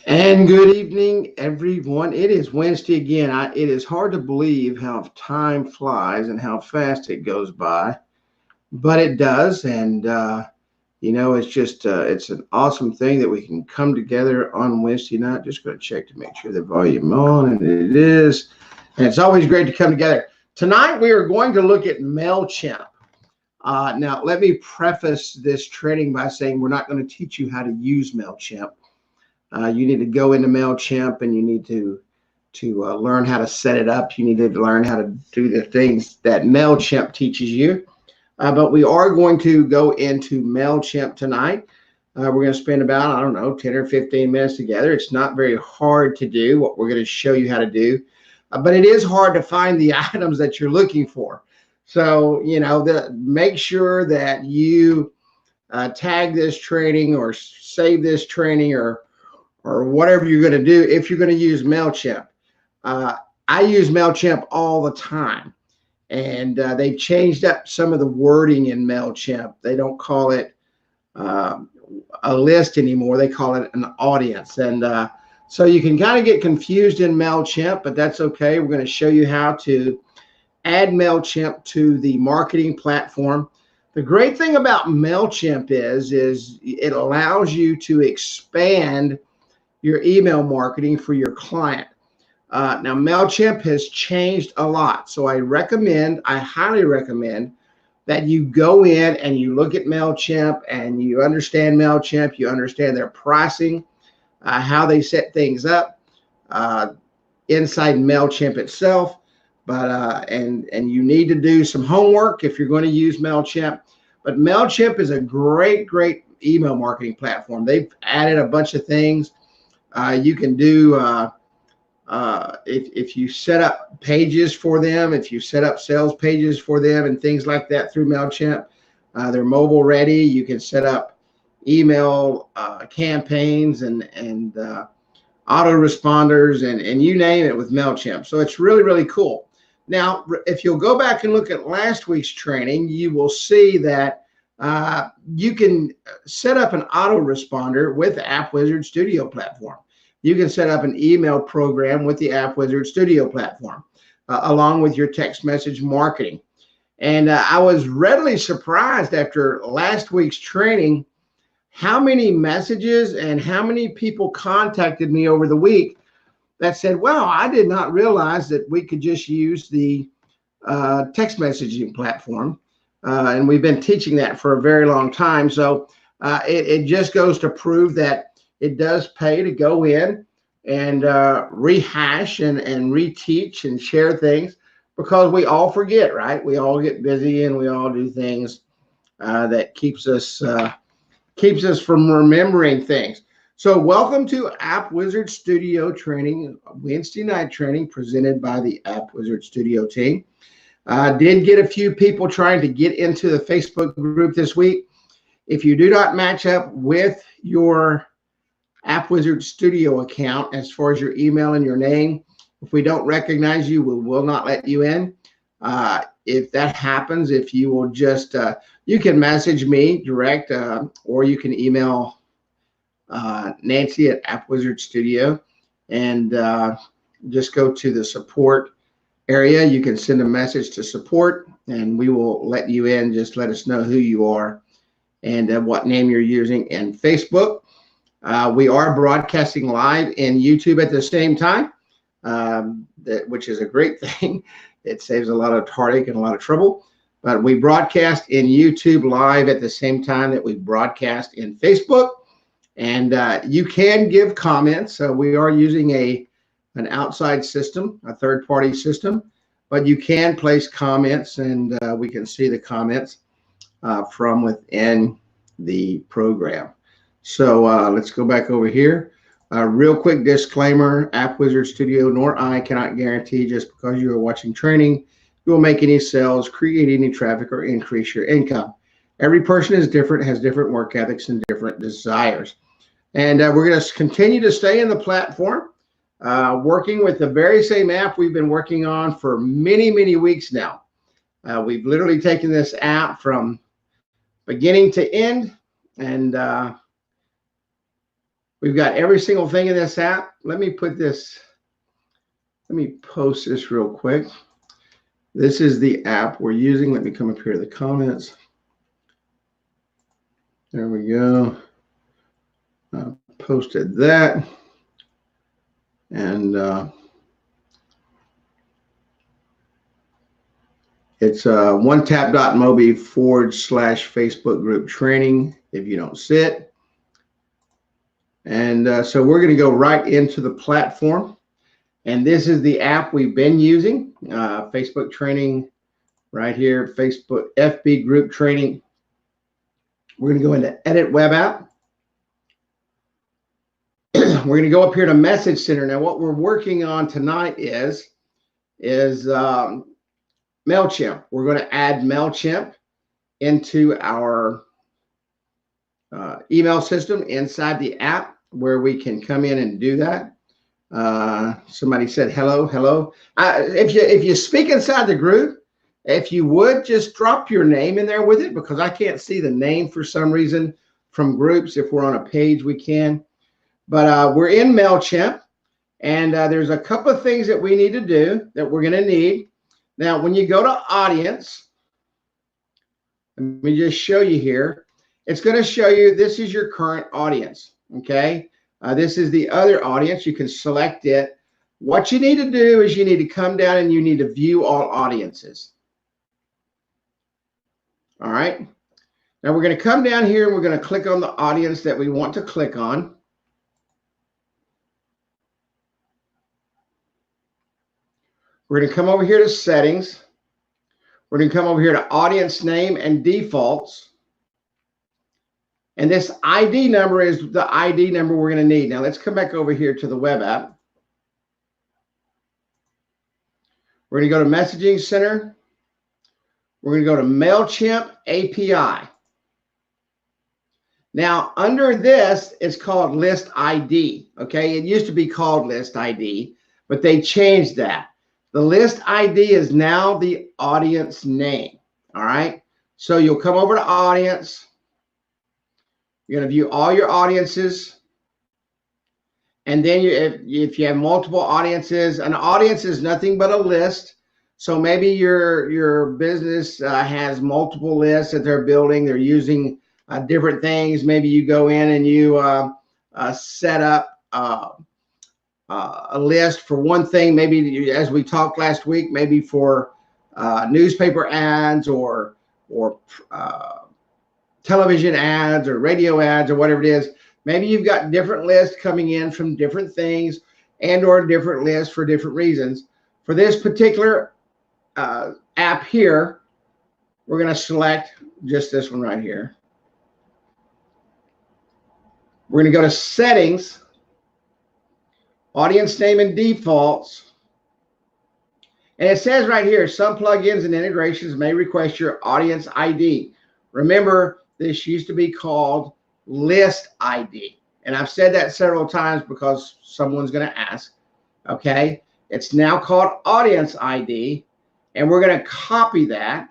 And good evening, everyone. It is Wednesday again. It is hard to believe how time flies and how fast it goes by, but it does. And it's an awesome thing that we can come together on Wednesday night. Just going to check to make sure the volume on, and it is. And it's always great to come together. Tonight we are going to look at MailChimp. Now, let me preface this training by saying we're not going to teach you how to use MailChimp. You need to go into MailChimp and you need to learn how to set it up. You need to learn how to do the things that MailChimp teaches you. But we are going to go into MailChimp tonight. We're going to spend about, I don't know, 10 or 15 minutes together. It's not very hard to do what we're going to show you how to do. But it is hard to find the items that you're looking for. So, make sure that you tag this training or save this training or whatever you're going to do if you're going to use MailChimp. I use MailChimp all the time, and they've changed up some of the wording in MailChimp. They don't call it a list anymore. They call it an audience. And so you can kind of get confused in MailChimp, but that's okay. We're going to show you how to add MailChimp to the marketing platform. The great thing about MailChimp is it allows you to expand your email marketing for your client. Now, MailChimp has changed a lot. So I highly recommend that you go in and you look at MailChimp and you understand MailChimp, you understand their pricing, how they set things up inside MailChimp itself. But and you need to do some homework if you're going to use MailChimp. But MailChimp is a great email marketing platform. They've added a bunch of things. You can do if you set up pages for them, if you set up sales pages for them and things like that through MailChimp, they're mobile ready. You can set up email campaigns and autoresponders and you name it with MailChimp. So it's really cool. Now, if you'll go back and look at last week's training, you will see that you can set up an autoresponder with the AppWizard Studio platform. You can set up an email program with the AppWizard Studio platform, along with your text message marketing. And I was readily surprised after last week's training how many messages and how many people contacted me over the week that said, wow, I did not realize that we could just use the text messaging platform. And we've been teaching that for a very long time. So it just goes to prove that it does pay to go in and rehash and reteach and share things, because we all forget, right? We all get busy and we all do things that keeps us from remembering things. So welcome to AppWizard Studio Training, Wednesday night training presented by the AppWizard Studio team. Did get a few people trying to get into the Facebook group this week. If you do not match up with your AppWizard Studio account as far as your email and your name, if we don't recognize you, we will not let you in. If that happens, if you will just, you can message me direct, or you can email Nancy at AppWizard Studio, and just go to the support area. You can send a message to support and we will let you in. Just let us know who you are and what name you're using in Facebook. We are broadcasting live in YouTube at the same time, which is a great thing. It saves a lot of heartache and a lot of trouble. But we broadcast in YouTube live at the same time that we broadcast in Facebook. And you can give comments. We are using an outside system, a third-party system, but you can place comments, and we can see the comments from within the program. So let's go back over here. Real quick disclaimer: AppWizard Studio nor I cannot guarantee just because you are watching training you will make any sales, create any traffic, or increase your income. Every person is different, has different work ethics and different desires. And we're going to continue to stay in the platform, working with the very same app we've been working on for many weeks now. We've literally taken this app from beginning to end, and We've got every single thing in this app. Let me post this real quick. This is the app we're using. Let me come up here to the comments. There we go. Posted that. And it's onetap.mobi/Facebook group training if you don't see it. And so we're going to go right into the platform. And this is the app we've been using, Facebook training right here, Facebook FB group training. We're going to go into edit web app. We're going to go up here to message center. Now what we're working on tonight is MailChimp. We're going to add MailChimp into our email system inside the app where we can come in and do that. Somebody said hello. If you speak inside the group, if you would just drop your name in there with it, because I can't see the name for some reason from groups. If we're on a page, we can. But we're in MailChimp, and there's a couple of things that we need to do that we're going to need. Now, when you go to audience, let me just show you here. It's going to show you this is your current audience, okay? This is the other audience. You can select it. What you need to do is you need to come down and you need to view all audiences. All right. Now we're going to come down here and we're going to click on the audience that we want to click on. We're going to come over here to settings. We're going to come over here to audience name and defaults. And this ID number is the ID number we're going to need. Now let's come back over here to the web app. We're going to go to Messaging Center. We're going to go to MailChimp API. Now under this, it's called List ID. Okay, it used to be called List ID, but they changed that. The list ID is now the audience name. All right, so you'll come over to audience. You're going to view all your audiences. And then if you have multiple audiences, an audience is nothing but a list. So maybe your business has multiple lists that they're building. They're using different things. Maybe you go in and you set up a list for one thing. Maybe as we talked last week, maybe for newspaper ads or television ads or radio ads or whatever it is. Maybe you've got different lists coming in from different things and or different lists for different reasons. For this particular app here, we're going to select just this one right here. We're going to go to settings, audience name and defaults. And it says right here, some plugins and integrations may request your audience ID. Remember, this used to be called List ID. And I've said that several times because someone's going to ask. Okay. It's now called Audience ID. And we're going to copy that.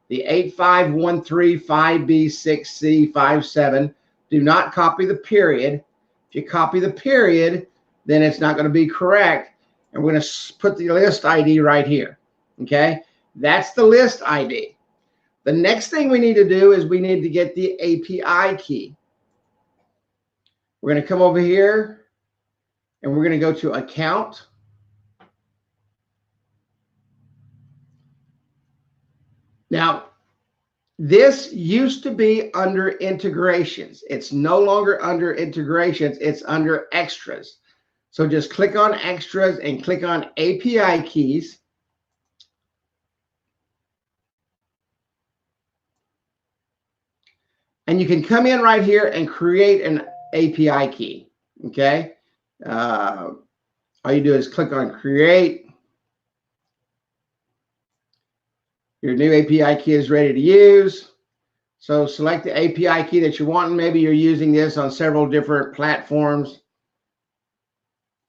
The 85135B6C57. Do not copy the period. If you copy the period, then it's not going to be correct. And we're going to put the list ID right here. Okay. That's the list ID. The next thing we need to do is we need to get the API key. We're going to come over here and we're going to go to account. Now, this used to be under integrations. It's no longer under integrations. It's under extras. So just click on extras and click on API keys. And you can come in right here and create an API key, okay? All you do is click on create. Your new API key is ready to use. So select the API key that you want. And maybe you're using this on several different platforms.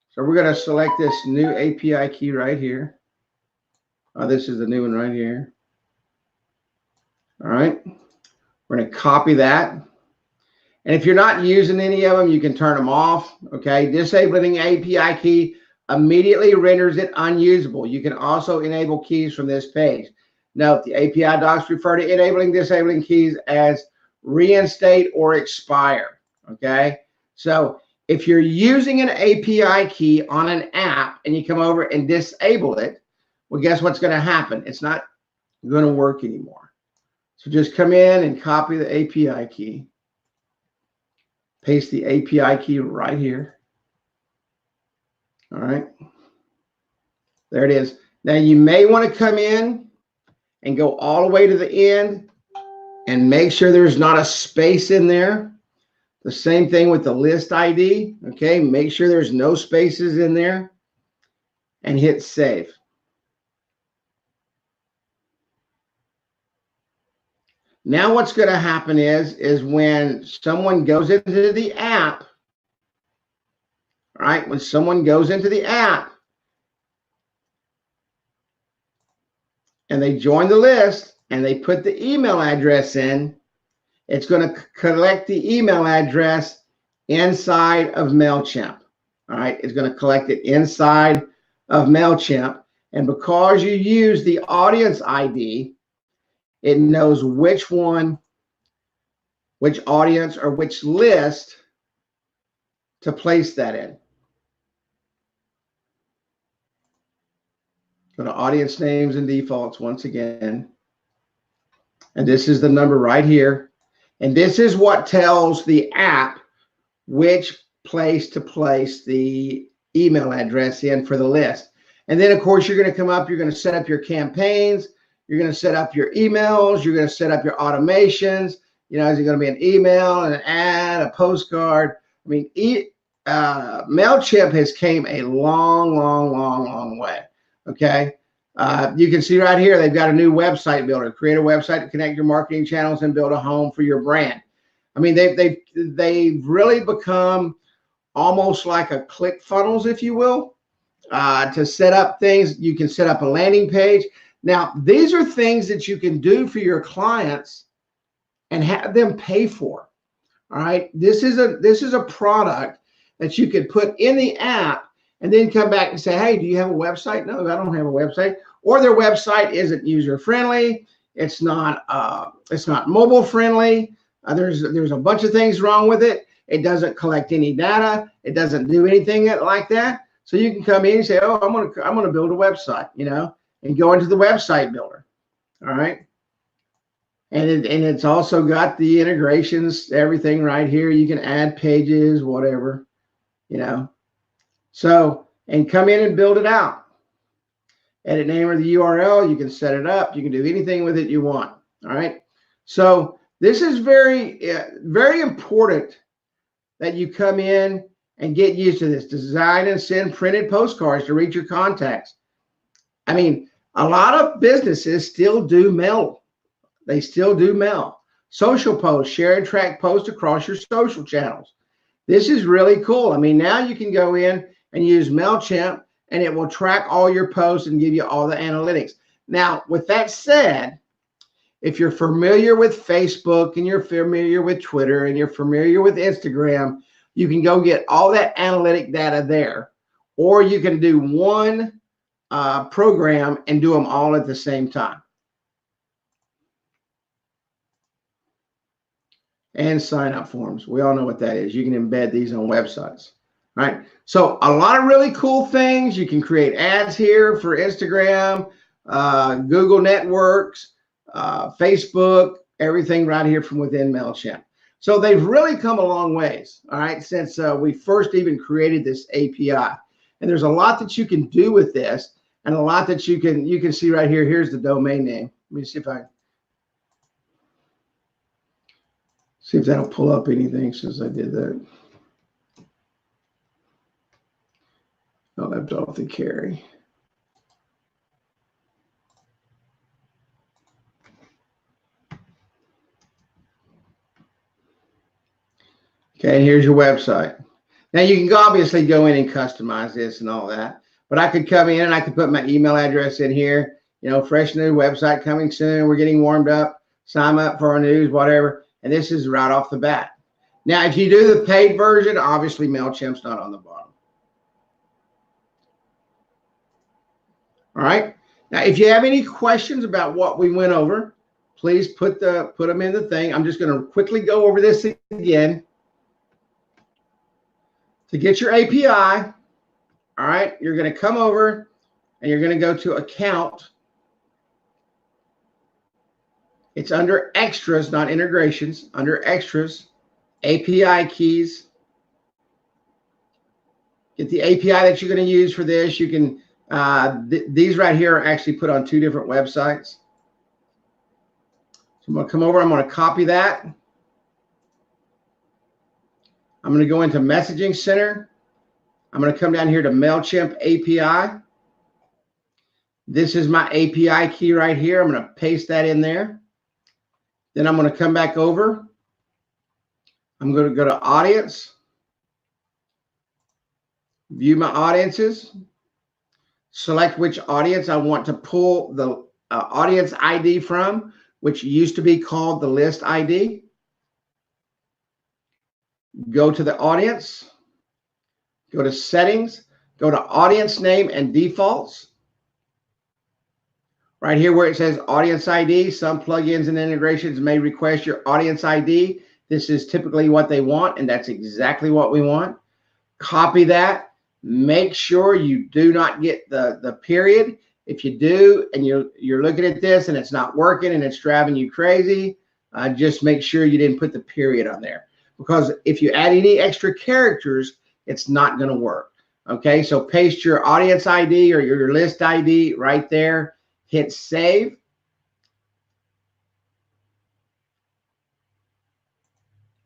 So we're going to select this new API key right here. This is the new one right here. All right. We're going to copy that. And if you're not using any of them, you can turn them off. Okay, disabling API key immediately renders it unusable. You can also enable keys from this page. Note the API docs refer to enabling, disabling keys as reinstate or expire. Okay, so if you're using an API key on an app and you come over and disable it, well, guess what's going to happen? It's not going to work anymore. So just come in and copy the API key. Paste the API key right here. All right. There it is. Now you may want to come in and go all the way to the end and make sure there's not a space in there. The same thing with the list ID. Okay, make sure there's no spaces in there and hit save. Now what's going to happen is when someone goes into the app, right? When someone goes into the app and they join the list and they put the email address in, it's going to collect the email address inside of MailChimp. All right, it's going to collect it inside of MailChimp. And because you use the audience ID, it knows which one, which audience or which list to place that in. Go to audience names and defaults once again. And this is the number right here. And this is what tells the app which place to place the email address in for the list. And then, of course, you're going to come up, you're going to set up your campaigns, you're going to set up your emails, you're going to set up your automations. You know, is it going to be an email, an ad, a postcard? I mean, MailChimp has came a long way, okay? You can see right here, they've got a new website builder. Create a website to connect your marketing channels and build a home for your brand. I mean, they've really become almost like a ClickFunnels, if you will, to set up things. You can set up a landing page. Now, these are things that you can do for your clients and have them pay for. All right, this is a product that you could put in the app and then come back and say, hey, do you have a website? No, I don't have a website. Or their website isn't user friendly. It's not mobile friendly. There's a bunch of things wrong with it. It doesn't collect any data. It doesn't do anything like that. So you can come in and say, oh, I'm gonna build a website, you know, and go into the website builder. All right. And it's also got the integrations, everything right here. You can add pages, whatever, you know. So, and come in and build it out. Edit name or the URL, you can set it up. You can do anything with it you want. All right. So this is very important that you come in and get used to this. Design and send printed postcards to reach your contacts. I mean, a lot of businesses still do mail. They still do mail. Social posts, share and track posts across your social channels. This is really cool. I mean, now you can go in and use MailChimp and it will track all your posts and give you all the analytics. Now, with that said, if you're familiar with Facebook and you're familiar with Twitter and you're familiar with Instagram, you can go get all that analytic data there. Or you can do one program and do them all at the same time. And sign up forms. We all know what that is. You can embed these on websites. All right. So a lot of really cool things. You can create ads here for Instagram, Google Networks, Facebook, everything right here from within MailChimp. So they've really come a long ways, all right, since we first even created this API. And there's a lot that you can do with this and a lot that you can see right here. Here's the domain name. Let me see if that'll pull up anything since I did that. Oh, left off the carry. Okay, and here's your website. Now you can obviously go in and customize this and all that, but I could come in and I could put my email address in here, you know, fresh new website coming soon. We're getting warmed up, sign up for our news, whatever. And this is right off the bat. Now, if you do the paid version, obviously MailChimp's not on the bottom. All right. Now, if you have any questions about what we went over, please put them in the thing. I'm just going to quickly go over this again. To get your API, all right, you're going to come over and you're going to go to account. It's under extras, not integrations, under extras, API keys. Get the API that you're going to use for this. You can, these right here are actually put on 2 different websites. So I'm going to come over, I'm going to copy that. I'm going to go into Messaging Center. I'm going to come down here to MailChimp API. This is my API key right here. I'm going to paste that in there. Then I'm going to come back over. I'm going to go to Audience. View my audiences. Select which audience I want to pull the audience ID from, which used to be called the list ID. Go to the audience. Go to settings. Go to audience name and defaults. Right here where it says audience ID, some plugins and integrations may request your audience ID. This is typically what they want, and that's exactly what we want. Copy that. Make sure you do not get the period. If you do, and you're looking at this and it's not working and it's driving you crazy, just make sure you didn't put the period on there. Because if you add any extra characters, it's not going to work. Okay, so paste your audience ID or your list ID right there. Hit save.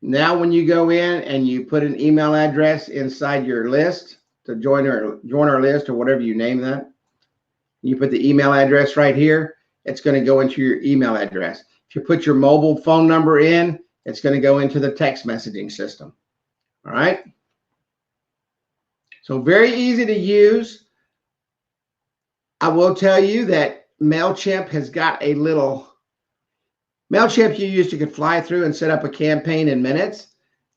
Now, when you go in and you put an email address inside your list to join our list or whatever you name that, you put the email address right here. It's going to go into your email address. If you put your mobile phone number in, it's going to go into the text messaging system. All right. So very easy to use. I will tell you that MailChimp has got a little, MailChimp you used to could fly through and set up a campaign in minutes.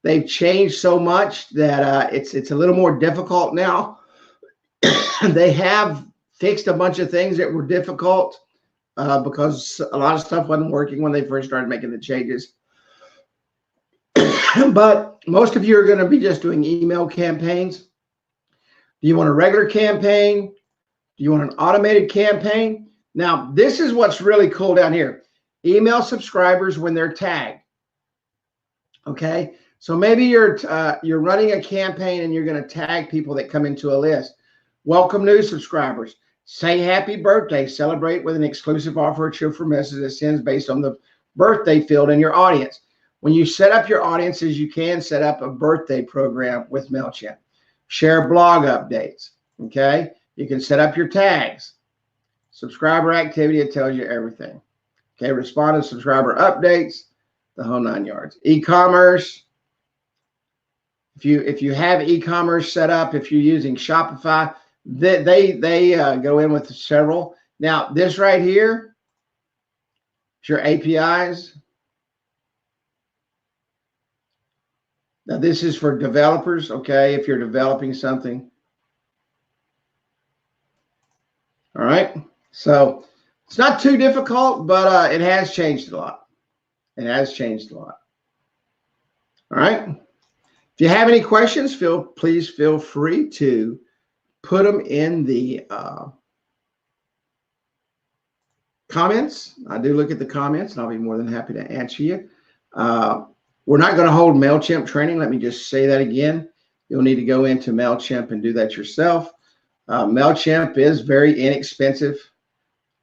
They've changed so much that it's a little more difficult now. They have fixed a bunch of things that were difficult because a lot of stuff wasn't working when they first started making the changes. But most of you are going to be just doing email campaigns. Do you want a regular campaign? Do you want an automated campaign? Now, this is what's really cool down here. Email subscribers when they're tagged. Okay, so maybe you're running a campaign and you're going to tag people that come into a list. Welcome new subscribers. Say happy birthday. Celebrate with an exclusive offer or chill for messages that sends based on the birthday field in your audience. When you set up your audiences, you can set up a birthday program with MailChimp. Share blog updates. Okay, you can set up your tags. Subscriber activity, it tells you everything. Okay, respond to subscriber updates, the whole 9 yards. E-commerce. If you have e-commerce set up, if you're using Shopify, they go in with several. Now, this right here is your APIs. Now, this is for developers, okay, if you're developing something. All right, so it's not too difficult, but it has changed a lot. It has changed a lot. All right. If you have any questions, please feel free to put them in the comments. I do look at the comments, and I'll be more than happy to answer you. We're not going to hold MailChimp training. Let me just say that again. You'll need to go into MailChimp and do that yourself. MailChimp is very inexpensive.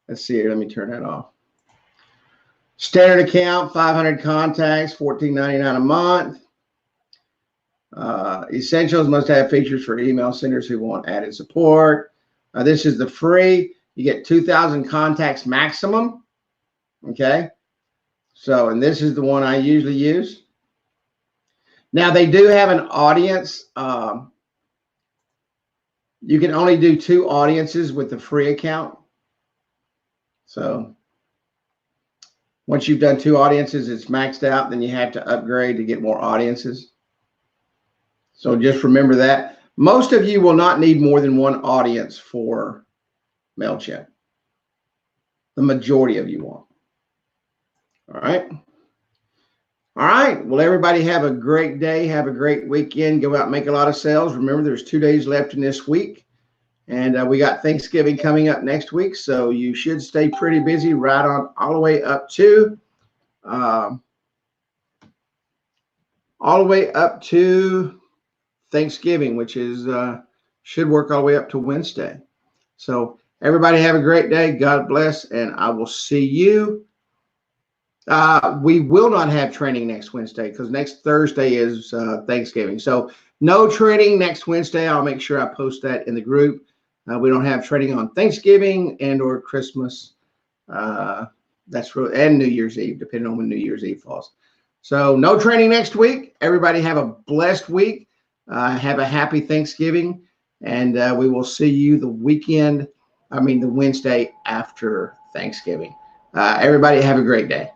Let's see here. Let me turn that off. Standard account, 500 contacts, $14.99 a month. Essentials must have features for email senders who want added support. This is the free. You get 2,000 contacts maximum. Okay. So, and this is the one I usually use. Now, they do have an audience. You can only do 2 audiences with the free account. So, Once you've done 2 audiences, it's maxed out. Then you have to upgrade to get more audiences. So just remember that. Most of you will not need more than 1 audience for MailChimp. The majority of you won't. All right. All right. Well, everybody have a great day. Have a great weekend. Go out and make a lot of sales. Remember, there's 2 days left in this week. And we got Thanksgiving coming up next week. So you should stay pretty busy right on all the way up to Thanksgiving, which is should work all the way up to Wednesday. So everybody have a great day. God bless, and I will see you. We will not have training next Wednesday because next Thursday is Thanksgiving. So no training next Wednesday. I'll make sure I post that in the group. We don't have training on Thanksgiving and or Christmas. That's really, and New Year's Eve, depending on when New Year's Eve falls. So no training next week. Everybody have a blessed week. Have a happy Thanksgiving, and we will see you the Wednesday after Thanksgiving. Everybody have a great day.